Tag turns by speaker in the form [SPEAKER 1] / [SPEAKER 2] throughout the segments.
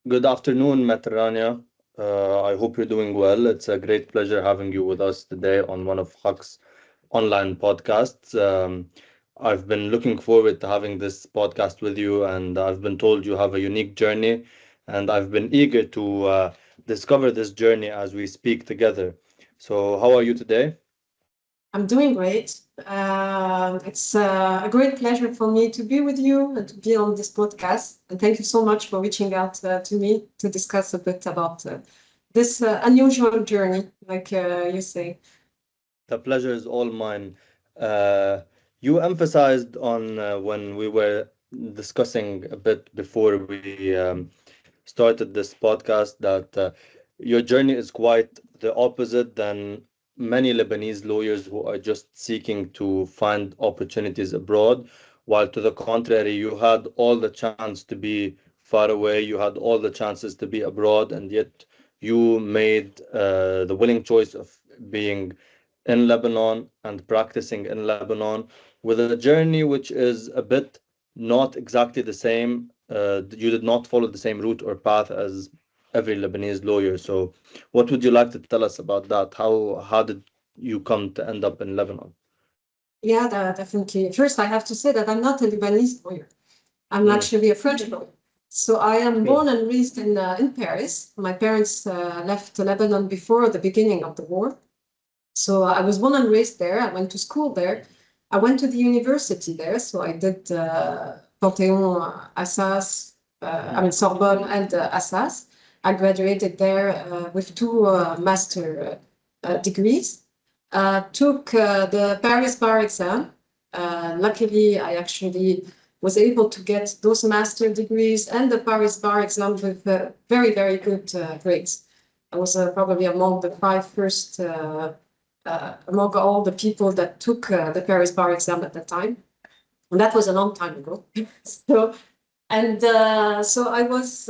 [SPEAKER 1] Good afternoon, Maître Rania. I hope you're doing well. It's a great pleasure having you with us today on one of HAQQ's online podcasts. I've been looking forward to having this podcast with you, and I've been told you have a unique journey, and I've been eager to discover this journey as we speak together. So, how are you today?
[SPEAKER 2] I'm doing great. It's a great pleasure for me to be with you and to be on this podcast. And thank you so much for reaching out to me to discuss a bit about this unusual journey, like you say.
[SPEAKER 1] The pleasure is all mine. Uh, you emphasized on when we were discussing a bit before we started this podcast that your journey is quite the opposite than many Lebanese lawyers who are just seeking to find opportunities abroad, while to the contrary, you had all the chance to be far away, you had all the chances to be abroad, and yet you made the willing choice of being in Lebanon and practicing in Lebanon with a journey which is a bit not exactly the same. You did not follow the same route or path as every Lebanese lawyer. So, what would you like to tell us about that? How did you come to end up in Lebanon?
[SPEAKER 2] Yeah, definitely. First, I have to say that I'm not a Lebanese lawyer. I'm
[SPEAKER 1] Mm.
[SPEAKER 2] actually a French lawyer. So I am
[SPEAKER 1] Sure.
[SPEAKER 2] born and raised in Paris. My parents left Lebanon before the beginning of the war. So I was born and raised there. I went to school there. I went to the university there. So I did Panthéon, Assas, Sorbonne and Assas. I graduated there with two master degrees. Took the Paris bar exam. Luckily, I actually was able to get those master degrees and the Paris bar exam with very, very good grades. I was probably among the five first among all the people that took the Paris bar exam at that time. And that was a long time ago. So I was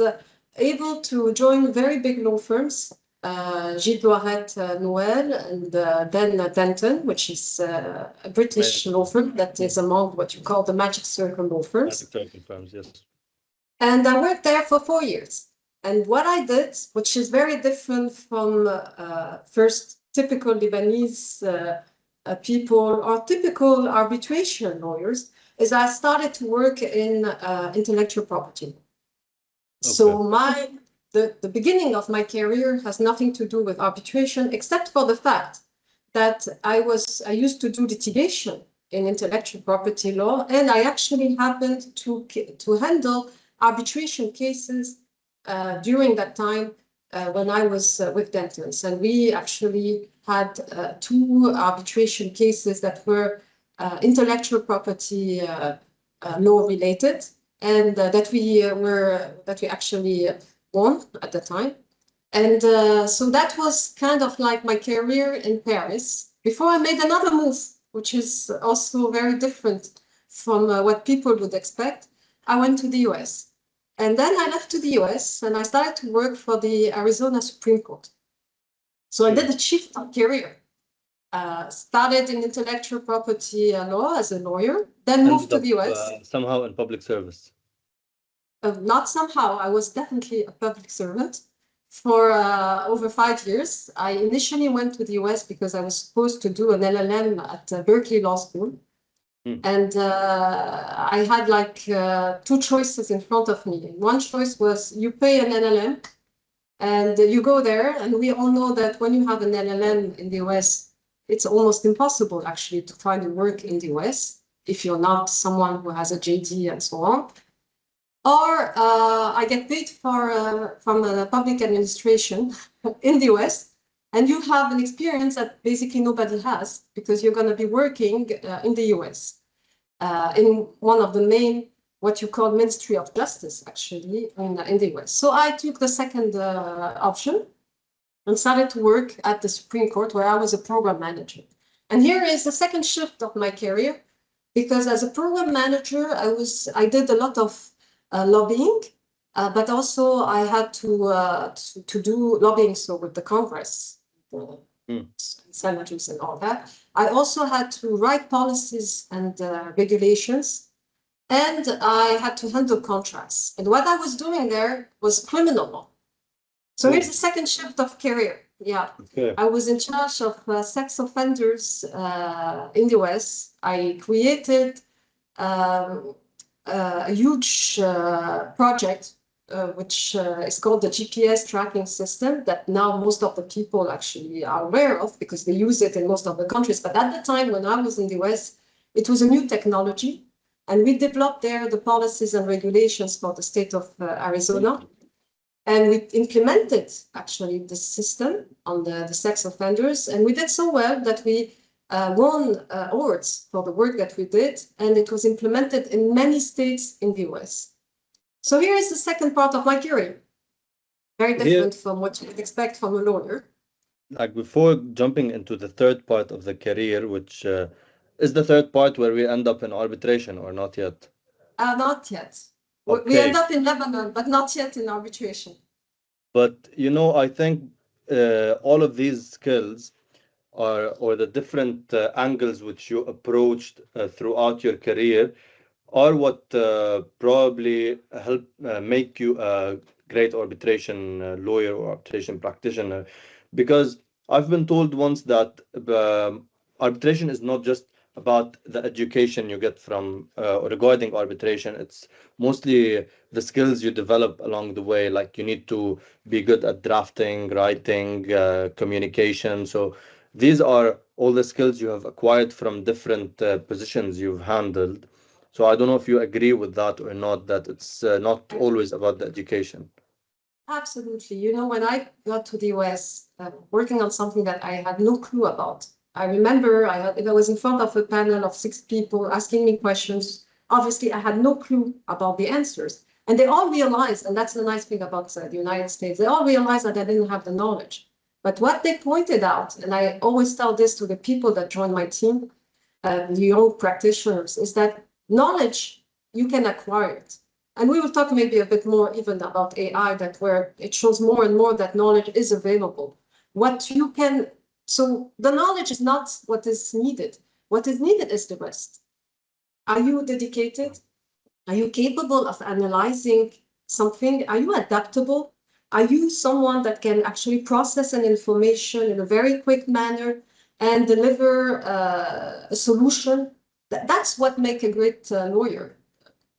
[SPEAKER 2] able to join very big law firms, Gilles Loiret Noël, and then Denton, which is a British law firm that is among what you call the Magic Circle law firms.
[SPEAKER 1] Magic circle firms, yes.
[SPEAKER 2] And I worked there for 4 years. And what I did, which is very different from first typical Lebanese people or typical arbitration lawyers, is I started to work in intellectual property. So the beginning of my career has nothing to do with arbitration, except for the fact that I used to do litigation in intellectual property law, and I actually happened to handle arbitration cases during that time when I was with Dentons. And we actually had two arbitration cases that were intellectual property law related, and that we actually won at the time. And so that was kind of like my career in Paris before I made another move, which is also very different from what people would expect. I went to the US. And then I left to the US and I started to work for the Arizona Supreme Court. So I did a shift of career. Started in intellectual property law as a lawyer, then moved to the US.
[SPEAKER 1] Somehow in public service.
[SPEAKER 2] Not somehow, I was definitely a public servant for over 5 years. I initially went to the US because I was supposed to do an LLM at Berkeley Law School. And I had like two choices in front of me. One choice was you pay an LLM and you go there. And we all know that when you have an LLM in the US, it's almost impossible actually to find a work in the US if you're not someone who has a JD and so on. Or I get paid from the public administration in the US, and you have an experience that basically nobody has because you're going to be working in the US, in one of the main, what you call Ministry of Justice, actually, in the US. So I took the second option and started to work at the Supreme Court, where I was a program manager. And here is the second shift of my career, because as a program manager, I did a lot of lobbying, but also I had to do lobbying, so with the Congress, senators and all that. I also had to write policies and regulations and I had to handle contracts. And what I was doing there was criminal law. So here's the second shift of career. Yeah,
[SPEAKER 1] Okay.
[SPEAKER 2] I was in charge of sex offenders in the US. I created a huge project, which is called the GPS tracking system that now most of the people actually are aware of because they use it in most of the countries. But at the time when I was in the US, it was a new technology. And we developed there the policies and regulations for the state of Arizona. And we implemented actually the system on the sex offenders. And we did so well that we won awards for the work that we did. And it was implemented in many states in the US. So here is the second part of my career. Very different from what you would expect from a lawyer.
[SPEAKER 1] Like before jumping into the third part of the career, which is the third part where we end up in arbitration or not yet?
[SPEAKER 2] Not yet.
[SPEAKER 1] Okay.
[SPEAKER 2] We end up in Lebanon, but not yet in arbitration.
[SPEAKER 1] But, you know, I think all of these skills or the different angles which you approached throughout your career are what probably help make you a great arbitration lawyer or arbitration practitioner. Because I've been told once that arbitration is not just about the education you get from regarding arbitration. It's mostly the skills you develop along the way. Like you need to be good at drafting, writing, communication. So these are all the skills you have acquired from different positions you've handled. So I don't know if you agree with that or not, that it's not always about the education.
[SPEAKER 2] Absolutely. You know, when I got to the US, working on something that I had no clue about, I remember I was in front of a panel of 6 people asking me questions. Obviously, I had no clue about the answers. And they all realized, and that's the nice thing about the United States, they all realized that I didn't have the knowledge. But what they pointed out, and I always tell this to the people that join my team, the young practitioners, is that knowledge, you can acquire it. And we will talk maybe a bit more even about AI, that where it shows more and more that knowledge is available. What you can, so the knowledge is not what is needed. What is needed is the rest. Are you dedicated? Are you capable of analyzing something? Are you adaptable? Are you someone that can actually process an information in a very quick manner and deliver a solution? That's what makes a great lawyer.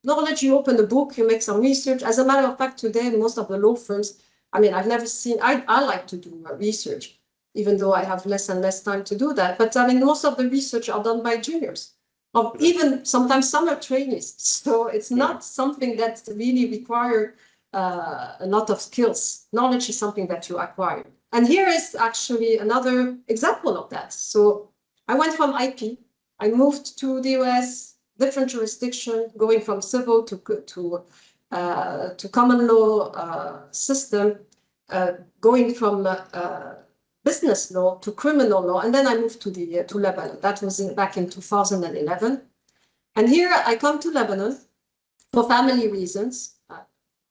[SPEAKER 2] Knowledge, you open a book, you make some research. As a matter of fact, today, most of the law firms, I mean, I've never seen, I like to do research, even though I have less and less time to do that. But I mean, most of the research are done by juniors, or even sometimes summer trainees. So it's not something that really requires a lot of skills. Knowledge is something that you acquire. And here is actually another example of that. So I went from IP, I moved to the US, different jurisdiction, going from civil to common law system, going from business law to criminal law, and then I moved to Lebanon. That was back in 2011. And here I come to Lebanon for family reasons.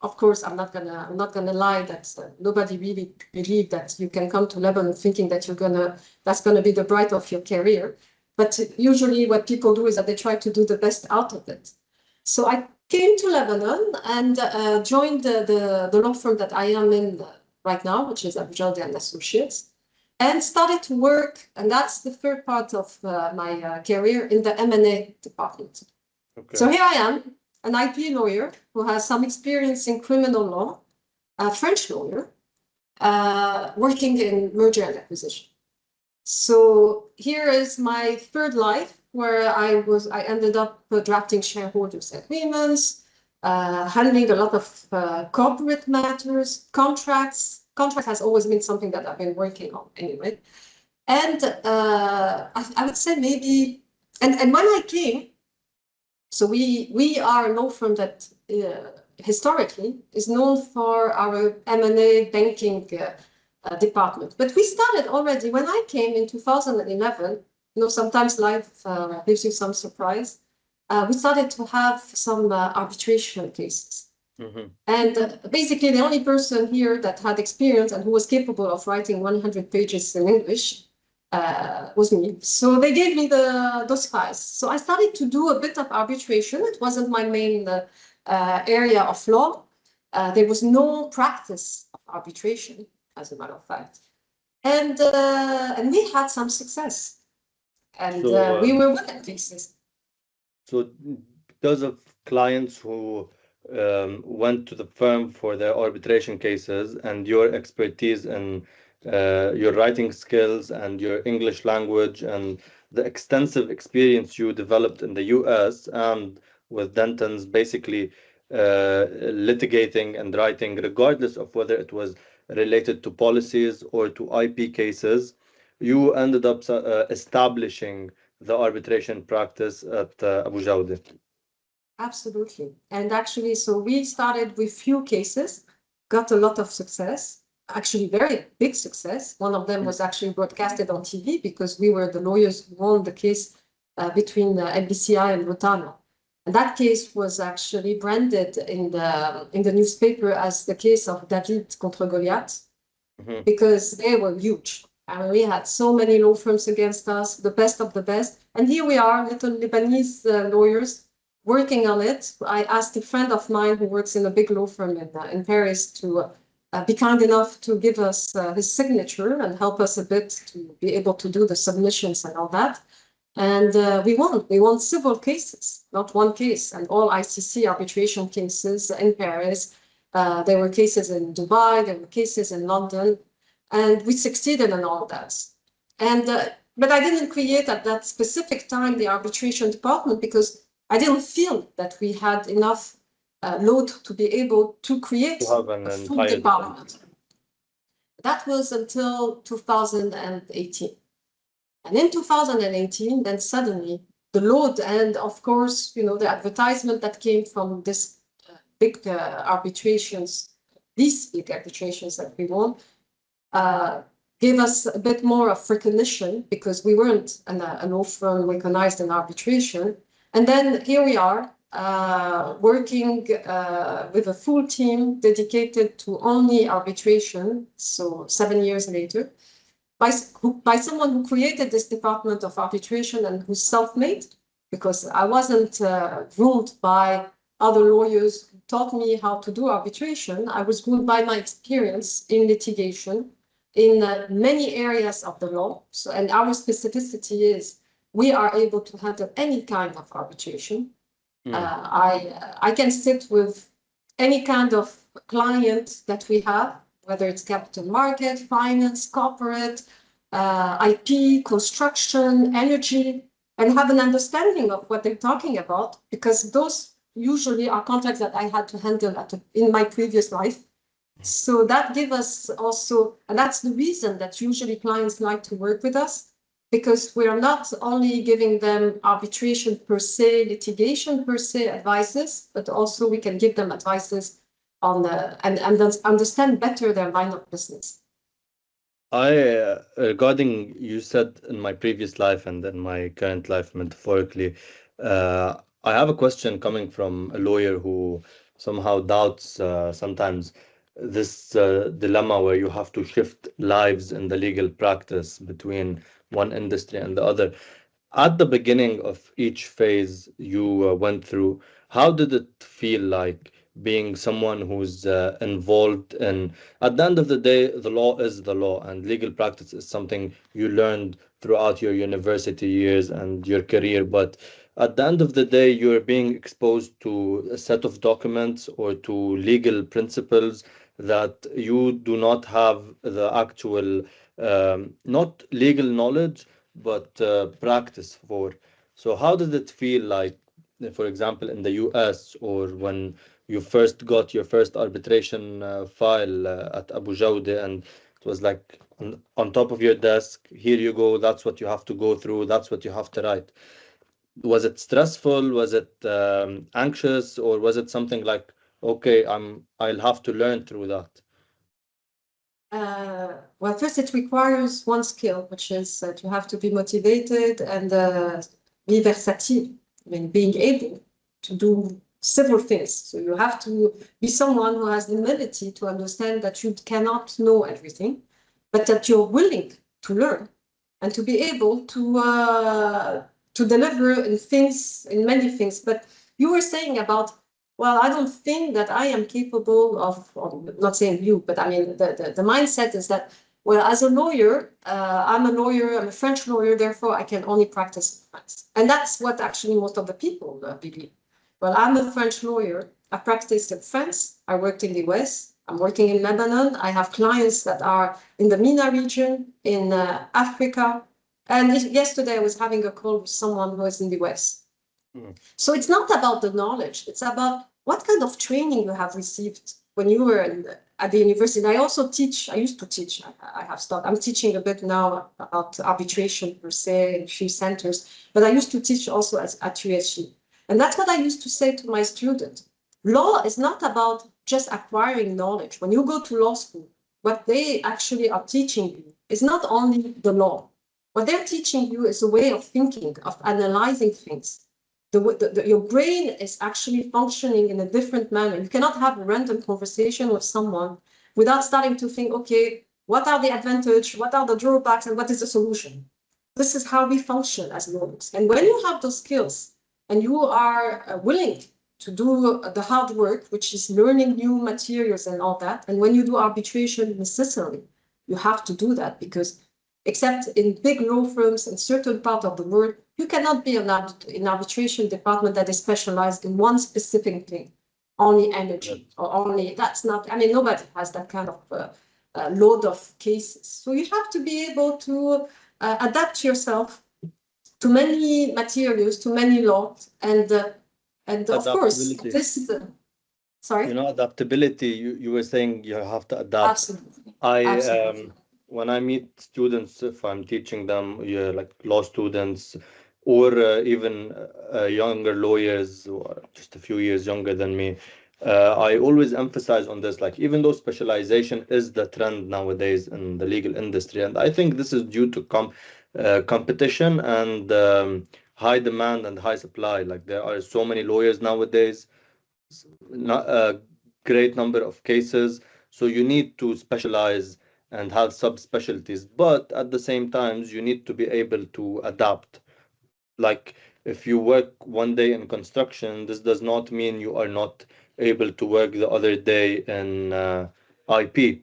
[SPEAKER 2] Of course, I'm not gonna lie that nobody really believed that you can come to Lebanon thinking that that's gonna be the bright of your career. But usually what people do is that they try to do the best out of it. So I came to Lebanon and joined the law firm that I am in right now, which is Abou Jaoude Associates, and started to work, and that's the third part of my career, in the MENA department. Okay. So here I am, an IP lawyer who has some experience in criminal law, a French lawyer, working in merger and acquisition. So here is my third life, where I ended up drafting shareholders agreements, handling a lot of corporate matters, contracts. Contract has always been something that I've been working on anyway. And I would say maybe, and when I came, so we are a law firm that historically is known for our M&A banking department. But we started already when I came in 2011. You know, sometimes life gives you some surprise. We started to have some arbitration cases. Mm-hmm. And basically the only person here that had experience and who was capable of writing 100 pages in English was me. So they gave me those files. So I started to do a bit of arbitration. It wasn't my main area of law. There was no practice of arbitration, as a matter of fact. And we had some success. And we were winning cases.
[SPEAKER 1] So because of clients who went to the firm for their arbitration cases and your expertise and your writing skills and your English language and the extensive experience you developed in the US and with Denton's basically litigating and writing, regardless of whether it was related to policies or to IP cases, you ended up establishing the arbitration practice at Abu Jaoude.
[SPEAKER 2] Absolutely. And actually, so we started with few cases, got a lot of success, actually very big success. One of them was actually broadcasted on TV because we were the lawyers who won the case between NBCI and Rotano. And that case was actually branded in the newspaper as the case of David contre Goliath, because they were huge. And we had so many law firms against us, the best of the best. And here we are, little Lebanese lawyers, working on it. I asked a friend of mine who works in a big law firm in Paris to be kind enough to give us his signature and help us a bit to be able to do the submissions and all that. And we won. We won several cases, not one case, and all ICC arbitration cases in Paris. There were cases in Dubai, there were cases in London, and we succeeded in all that. And but I didn't create at that specific time the arbitration department because I didn't feel that we had enough load to be able to create a full department. That was until 2018. And in 2018, then suddenly the load and, of course, you know, the advertisement that came from this big arbitrations, these big arbitrations that we won, gave us a bit more of recognition because we weren't a law firm recognized in arbitration. And then here we are working with a full team dedicated to only arbitration. So 7 years later, by someone who created this department of arbitration and who's self-made, because I wasn't groomed by other lawyers who taught me how to do arbitration. I was groomed by my experience in litigation in many areas of the law. So, and our specificity is we are able to handle any kind of arbitration. I can sit with any kind of client that we have, whether it's capital market, finance, corporate, IP, construction, energy, and have an understanding of what they're talking about, because those usually are contracts that I had to handle in my previous life. So that gives us also, and that's the reason that usually clients like to work with us, because we are not only giving them arbitration per se, litigation per se advices, but also we can give them advices on and understand better their line of business.
[SPEAKER 1] Regarding, you said in my previous life and in my current life, metaphorically, I have a question coming from a lawyer who somehow doubts sometimes this dilemma where you have to shift lives in the legal practice between one industry and the other. At the beginning of each phase you went through, how did it feel like being someone who's involved in, at the end of the day, the law is the law, and legal practice is something you learned throughout your university years and your career, but at the end of the day, you're being exposed to a set of documents or to legal principles that you do not have the actual, not legal knowledge, but practice for. So how did it feel like, for example, in the US, or when you first got your first arbitration file at Abu Jaoude, and it was like on top of your desk, here you go, that's what you have to go through, that's what you have to write. Was it stressful? Was it anxious? Or was it something like, okay, I'll have to learn through that?
[SPEAKER 2] Well, first it requires one skill, which is to have to be motivated and be versatile. I mean, being able to do several things. So you have to be someone who has the ability to understand that you cannot know everything, but that you're willing to learn. and to be able to deliver in many things. But you were saying about, well, I don't think that I am capable of, not saying you, but I mean, the mindset is that, well, as a lawyer, I'm a French lawyer, therefore I can only practice in France. And that's what actually most of the people believe. Well, I'm a French lawyer. I practiced in France. I worked in the US. I'm working in Lebanon. I have clients that are in the MENA region, in Africa. And yesterday I was having a call with someone who is in the US. So it's not about the knowledge. It's about what kind of training you have received when you were at the university. And I also teach. I used to teach. I have stopped. I'm teaching a bit now about arbitration per se in a few centers. But I used to teach also at USG. And that's what I used to say to my students. Law is not about just acquiring knowledge. When you go to law school, what they actually are teaching you is not only the law. What they're teaching you is a way of thinking, of analyzing things. Your brain is actually functioning in a different manner. You cannot have a random conversation with someone without starting to think, okay, what are the advantages, what are the drawbacks, and what is the solution? This is how we function as lawyers. And when you have those skills and you are willing to do the hard work, which is learning new materials and all that, and when you do arbitration necessarily, you have to do that because except in big law firms in certain part of the world, you cannot be in arbitration department that is specialized in one specific thing, only energy or only, that's not, I mean, nobody has that kind of load of cases. So you have to be able to adapt yourself to many materials, to many laws, and of course, this is sorry?
[SPEAKER 1] You know, adaptability, you were saying you have to adapt.
[SPEAKER 2] Absolutely.
[SPEAKER 1] Absolutely. When I meet students, if I'm teaching them, like law students, or even younger lawyers, who are just a few years younger than me, I always emphasize on this, like even though specialization is the trend nowadays in the legal industry, and I think this is due to competition and high demand and high supply. Like there are so many lawyers nowadays, not a great number of cases, so you need to specialize and have subspecialties, but at the same time you need to be able to adapt. Like if you work one day in construction, this does not mean you are not able to work the other day in IP,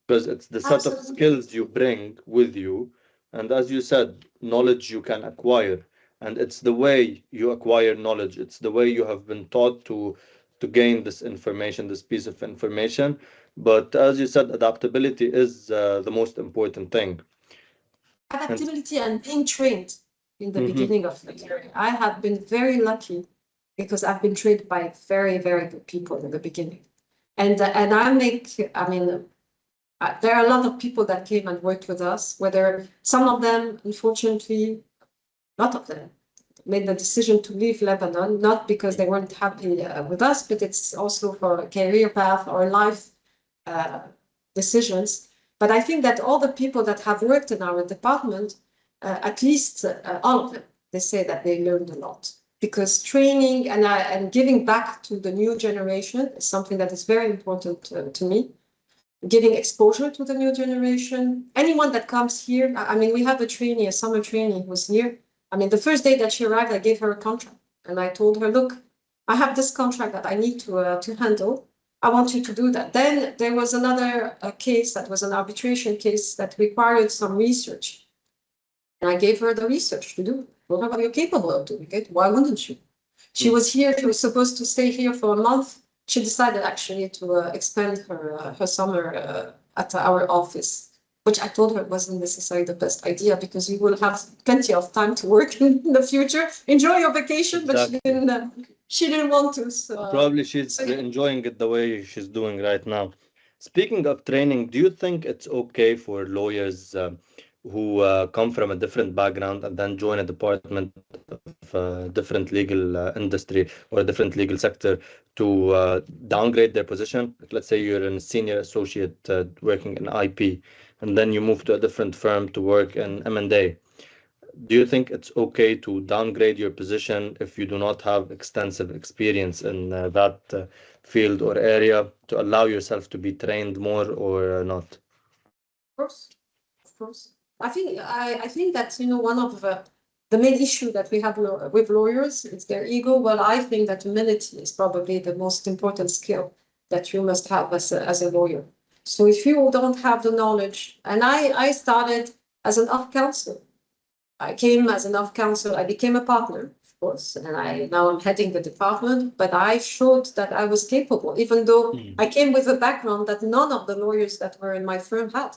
[SPEAKER 1] because it's the set of skills you bring with you, and as you said, knowledge you can acquire, and it's the way you acquire knowledge, it's the way you have been taught to gain this information, this piece of information. But as you said, adaptability is the most important thing.
[SPEAKER 2] Adaptability and being trained in the beginning of the career. I have been very lucky because I've been trained by very, very good people in the beginning. And I mean, there are a lot of people that came and worked with us, whether some of them, unfortunately, a lot of them made the decision to leave Lebanon, not because they weren't happy with us, but it's also for a career path or life decisions. But I think that all the people that have worked in our department, at least all of them, they say that they learned a lot. Because training and giving back to the new generation is something that is very important to me. Giving exposure to the new generation. Anyone that comes here, I mean, we have a summer trainee who was here. I mean, the first day that she arrived, I gave her a contract. And I told her, look, I have this contract that I need to handle. I want you to do that. Then there was another case that was an arbitration case that required some research. And I gave her the research to do. Well, you're capable of doing it. Why wouldn't you? She was here. She was supposed to stay here for a month. She decided actually to expand her summer at our office, which I told her wasn't necessarily the best idea because you will have plenty of time to work in the future. Enjoy your vacation, exactly. But she didn't want to. So,
[SPEAKER 1] probably she's enjoying it the way she's doing right now. Speaking of training, do you think it's okay for lawyers who come from a different background and then join a department of a different legal industry or a different legal sector to downgrade their position? Like, let's say you're a senior associate working in IP, and then you move to a different firm to work in M&A. Do you think it's okay to downgrade your position if you do not have extensive experience in that field or area to allow yourself to be trained more or not?
[SPEAKER 2] Of course. I think that, you know, one of the main issue that we have with lawyers is their ego. Well, I think that humility is probably the most important skill that you must have as a lawyer. So if you don't have the knowledge, and I started as an off counsel. I came as an off counsel. I became a partner, of course, and now I'm heading the department. But I showed that I was capable, even though I came with a background that none of the lawyers that were in my firm had.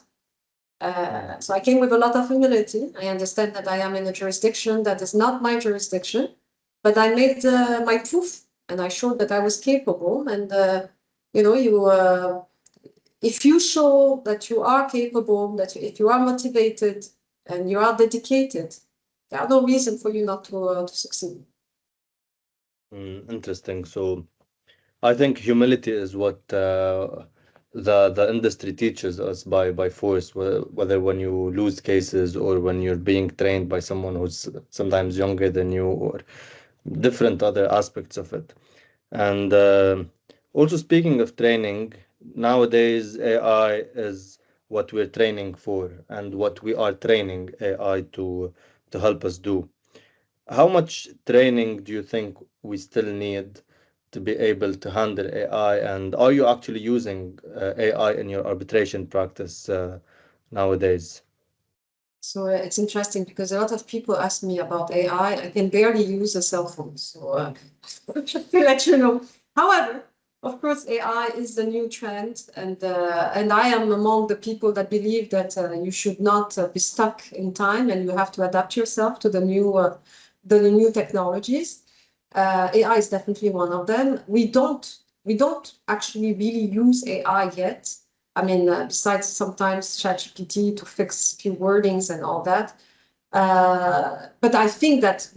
[SPEAKER 2] So I came with a lot of humility. I understand that I am in a jurisdiction that is not my jurisdiction, but I made my proof, and I showed that I was capable. And you know, if you show that you are capable, that if you are motivated and you are dedicated, there are no reason for you not to succeed.
[SPEAKER 1] Interesting. So I think humility is what the industry teaches us by force, whether when you lose cases or when you're being trained by someone who's sometimes younger than you, or different other aspects of it. And also, speaking of training, nowadays AI is what we're training for and what we are training AI to help us do. How much training do you think we still need to be able to handle AI? And are you actually using AI in your arbitration practice nowadays?
[SPEAKER 2] So it's interesting because a lot of people ask me about AI. I can barely use a cell phone, so just to let you know. However, of course, AI is the new trend, and I am among the people that believe that you should not be stuck in time, and you have to adapt yourself to the new technologies. AI is definitely one of them. We don't actually really use AI yet. I mean, besides sometimes ChatGPT to fix a few wordings and all that. But I think that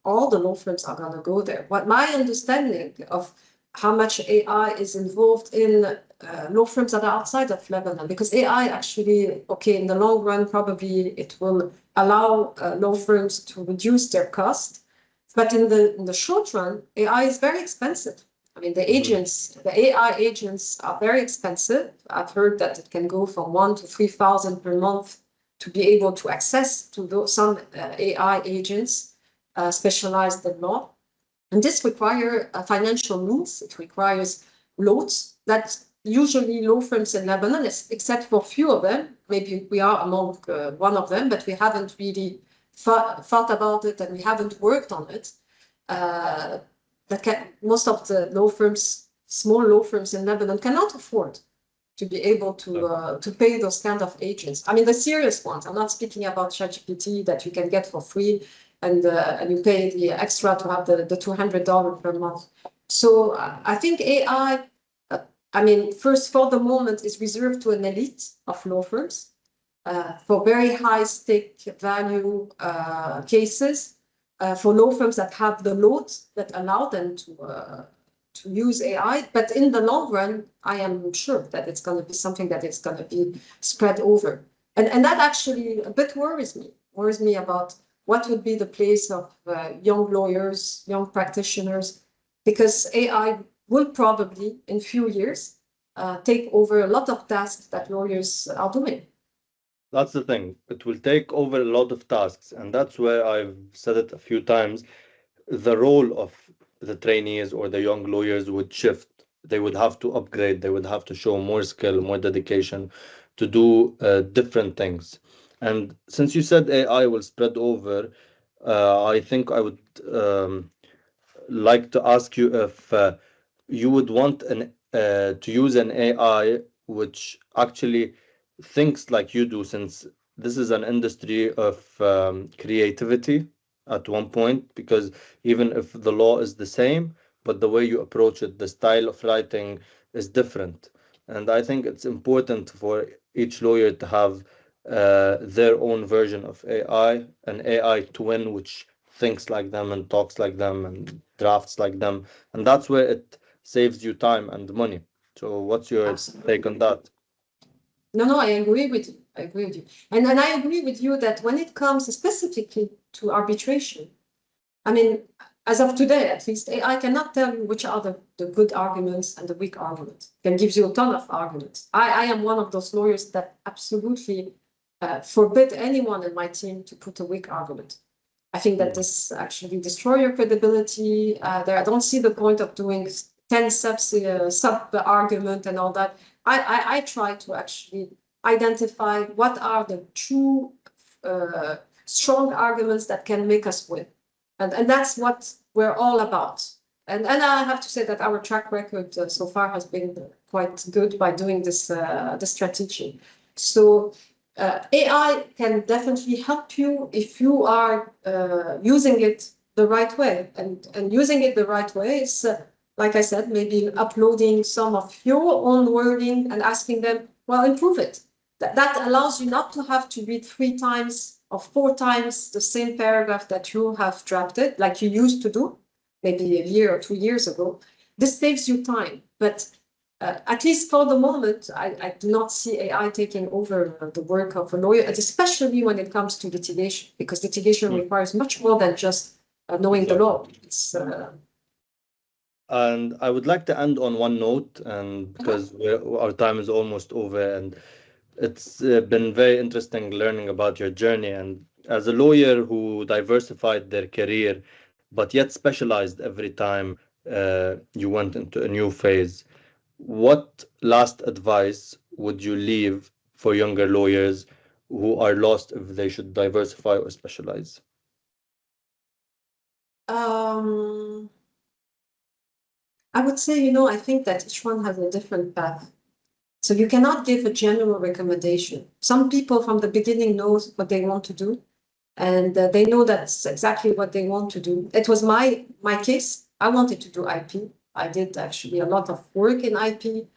[SPEAKER 2] all the law firms are going to go there. What my understanding of how much AI is involved in law firms that are outside of Lebanon, because AI actually, okay, in the long run, probably it will allow law firms to reduce their cost. But in the short run, AI is very expensive. I mean, the AI agents are very expensive. I've heard that it can go from 1,000 to 3,000 per month to be able to access to some AI agents specialized in law. And this requires financial means. It requires loans that usually law firms in Lebanon, except for a few of them, maybe we are among one of them, but we haven't really thought about it and we haven't worked on it. Most of the law firms, small law firms in Lebanon, cannot afford to be able to pay those kind of agents. I mean, the serious ones. I'm not speaking about ChatGPT that you can get for free and you pay the extra to have the $200 per month. So I think AI, I mean, first for the moment is reserved to an elite of law firms for very high stake value cases. For law firms that have the loads that allow them to use AI. But in the long run, I am sure that it's going to be something that is going to be spread over. And that actually a bit worries me about what would be the place of young lawyers, young practitioners, because AI will probably in few years take over a lot of tasks that lawyers are doing.
[SPEAKER 1] That's the thing. It will take over a lot of tasks, and that's where I've said it a few times. The role of the trainees or the young lawyers would shift. They would have to upgrade. They would have to show more skill, more dedication to do different things. And since you said AI will spread over, I think I would like to ask you if you would want to use an AI which actually thinks like you do, since this is an industry of creativity at one point, because even if the law is the same, but the way you approach it, the style of writing is different. And I think it's important for each lawyer to have their own version of AI, an AI twin which thinks like them and talks like them and drafts like them. And that's where it saves you time and money. So what's your
[SPEAKER 2] Absolutely.
[SPEAKER 1] take on that?
[SPEAKER 2] No, I agree with you. I agree with you. And I agree with you that when it comes specifically to arbitration, I mean, as of today, at least, I cannot tell you which are the good arguments and the weak arguments. It can give you a ton of arguments. I am one of those lawyers that absolutely forbid anyone in my team to put a weak argument. I think that this actually destroys your credibility. I don't see the point of doing 10 sub-argument and all that. I try to actually identify what are the true strong arguments that can make us win. And that's what we're all about. And I have to say that our track record so far has been quite good by doing this strategy. So AI can definitely help you if you are using it the right way. And using it the right way is, like I said, maybe uploading some of your own wording and asking them, well, improve it. That allows you not to have to read 3 times or 4 times the same paragraph that you have drafted, like you used to do, maybe a year or 2 years ago. This saves you time. But at least for the moment, I do not see AI taking over the work of a lawyer, especially when it comes to litigation, because litigation requires much more than just knowing the law. It's,
[SPEAKER 1] and I would like to end on one note, and because our time is almost over, and it's been very interesting learning about your journey. And as a lawyer who diversified their career, but yet specialized every time you went into a new phase, what last advice would you leave for younger lawyers who are lost if they should diversify or specialize?
[SPEAKER 2] I would say, I think that each one has a different path. So you cannot give a general recommendation. Some people from the beginning know what they want to do, and they know that's exactly what they want to do. It was my case. I wanted to do IP. I did actually a lot of work in IP,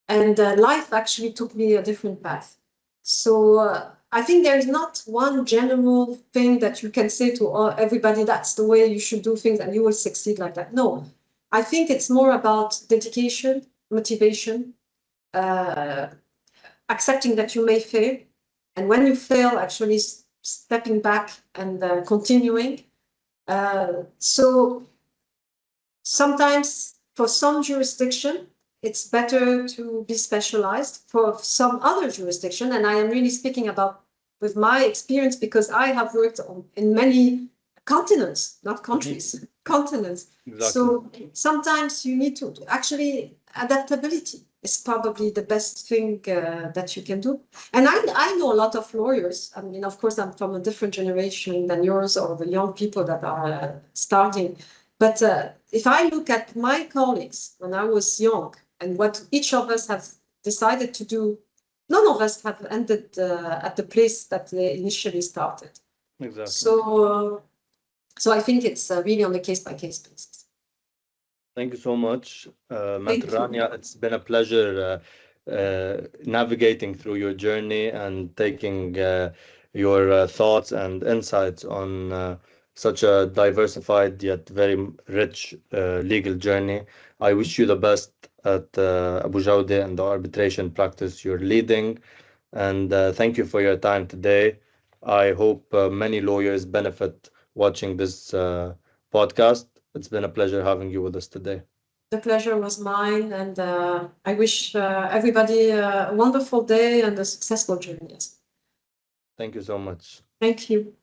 [SPEAKER 2] and life actually took me a different path. So I think there is not one general thing that you can say to everybody, that's the way you should do things and you will succeed like that. No, I think it's more about dedication, motivation, accepting that you may fail. And when you fail, actually stepping back and continuing. So sometimes for some jurisdiction, it's better to be specialized. For some other jurisdiction, and I am really speaking about with my experience because I have worked in many continents, not countries, continents. Exactly. So sometimes you need to actually, adaptability is probably the best thing that you can do. And I know a lot of lawyers. I mean, of course, I'm from a different generation than yours or the young people that are starting. But if I look at my colleagues when I was young and what each of us have decided to do, none of us have ended at the place that they initially started. Exactly. So I think it's really on a case-by-case basis.
[SPEAKER 1] Thank you so much, Maitre Rania. It's been a pleasure navigating through your journey and taking your thoughts and insights on such a diversified yet very rich legal journey. I wish you the best at Abou Jaoude and the arbitration practice you're leading. And thank you for your time today. I hope many lawyers benefit watching this podcast. It's been a pleasure having you with us today.
[SPEAKER 2] The pleasure was mine, and I wish everybody a wonderful day and a successful journey.
[SPEAKER 1] Thank you so much.
[SPEAKER 2] Thank you.